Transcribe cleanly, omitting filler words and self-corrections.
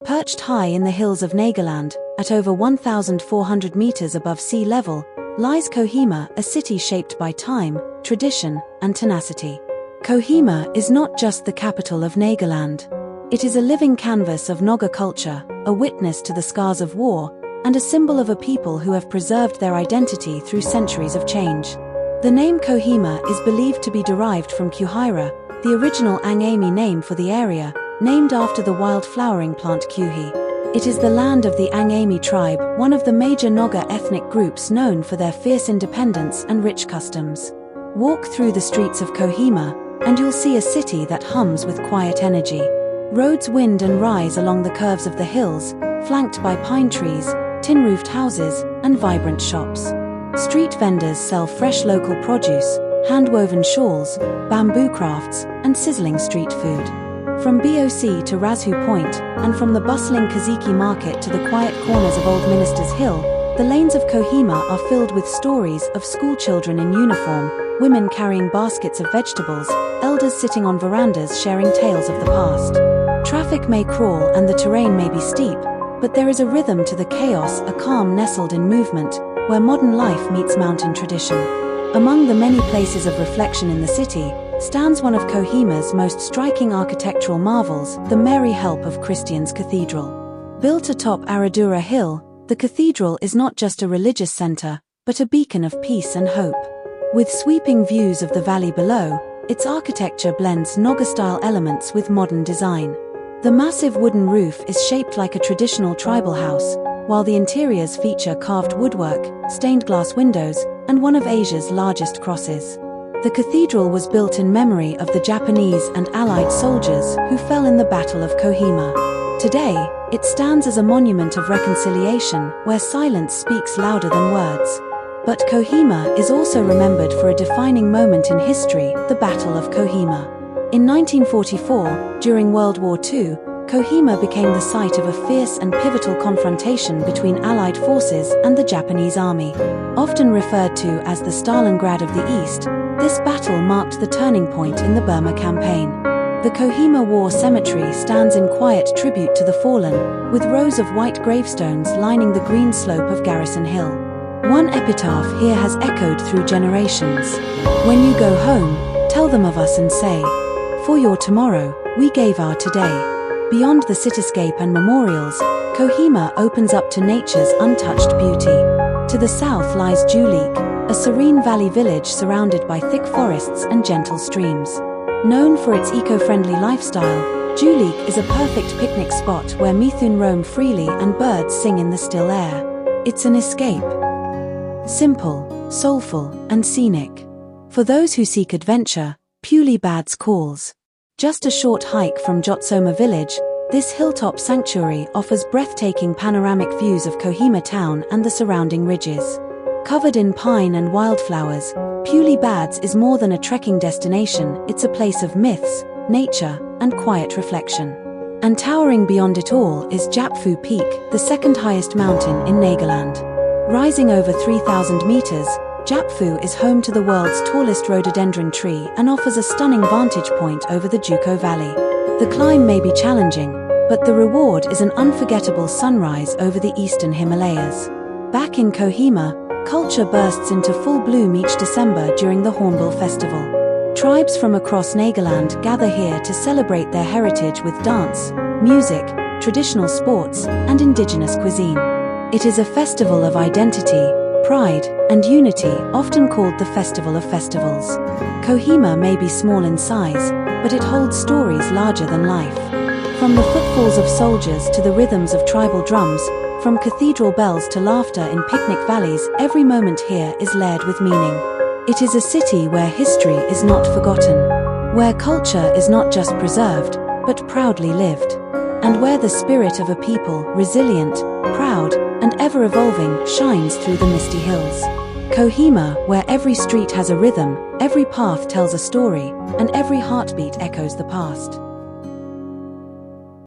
Perched high in the hills of Nagaland, at over 1,400 meters above sea level, lies Kohima, a city shaped by time, tradition, and tenacity. Kohima is not just the capital of Nagaland. It is a living canvas of Naga culture, a witness to the scars of war, and a symbol of a people who have preserved their identity through centuries of change. The name Kohima is believed to be derived from Kewhira, the original Angami name for the area, named after the wild flowering plant Kewhi. It is the land of the Angami tribe, one of the major Naga ethnic groups known for their fierce independence and rich customs. Walk through the streets of Kohima, and you'll see a city that hums with quiet energy. Roads wind and rise along the curves of the hills, flanked by pine trees, tin-roofed houses, and vibrant shops. Street vendors sell fresh local produce, handwoven shawls, bamboo crafts, and sizzling street food. From BOC to Razhu Point, and from the bustling Kaziki market to the quiet corners of Old Minister's Hill, the lanes of Kohima are filled with stories of schoolchildren in uniform, women carrying baskets of vegetables, elders sitting on verandas sharing tales of the past. Traffic may crawl and the terrain may be steep, but there is a rhythm to the chaos, a calm nestled in movement, where modern life meets mountain tradition. Among the many places of reflection in the city, stands one of Kohima's most striking architectural marvels, the Mary Help of Christians Cathedral. Built atop Aradura Hill, the cathedral is not just a religious center, but a beacon of peace and hope. With sweeping views of the valley below, its architecture blends Naga-style elements with modern design. The massive wooden roof is shaped like a traditional tribal house, while the interiors feature carved woodwork, stained glass windows, and one of Asia's largest crosses. The cathedral was built in memory of the Japanese and Allied soldiers who fell in the Battle of Kohima. Today, it stands as a monument of reconciliation where silence speaks louder than words. But Kohima is also remembered for a defining moment in history, the Battle of Kohima. In 1944, during World War II, Kohima became the site of a fierce and pivotal confrontation between Allied forces and the Japanese army. Often referred to as the Stalingrad of the East, this battle marked the turning point in the Burma campaign. The Kohima War Cemetery stands in quiet tribute to the fallen, with rows of white gravestones lining the green slope of Garrison Hill. One epitaph here has echoed through generations. When you go home, tell them of us and say, "For your tomorrow, we gave our today." Beyond the cityscape and memorials, Kohima opens up to nature's untouched beauty. To the south lies Julik, a serene valley village surrounded by thick forests and gentle streams. Known for its eco-friendly lifestyle, Julik is a perfect picnic spot where mithun roam freely and birds sing in the still air. It's an escape. Simple, soulful, and scenic. For those who seek adventure, Puli-Bad's calls. Just a short hike from Jotsoma village, this hilltop sanctuary offers breathtaking panoramic views of Kohima town and the surrounding ridges. Covered in pine and wildflowers, Puli-Bad's is more than a trekking destination, it's a place of myths, nature, and quiet reflection. And towering beyond it all is Japfu Peak, the second highest mountain in Nagaland. Rising over 3,000 meters, Japfu is home to the world's tallest rhododendron tree and offers a stunning vantage point over the Juko Valley. The climb may be challenging, but the reward is an unforgettable sunrise over the eastern Himalayas. Back in Kohima, culture bursts into full bloom each December during the Hornbill Festival. Tribes from across Nagaland gather here to celebrate their heritage with dance, music, traditional sports, and indigenous cuisine. It is a festival of identity, pride, and unity, often called the Festival of Festivals. Kohima may be small in size, but it holds stories larger than life. From the footfalls of soldiers to the rhythms of tribal drums, from cathedral bells to laughter in picnic valleys, every moment here is layered with meaning. It is a city where history is not forgotten, where culture is not just preserved, but proudly lived, and where the spirit of a people, resilient, proud, and ever-evolving, shines through the misty hills. Kohima, where every street has a rhythm, every path tells a story, and every heartbeat echoes the past.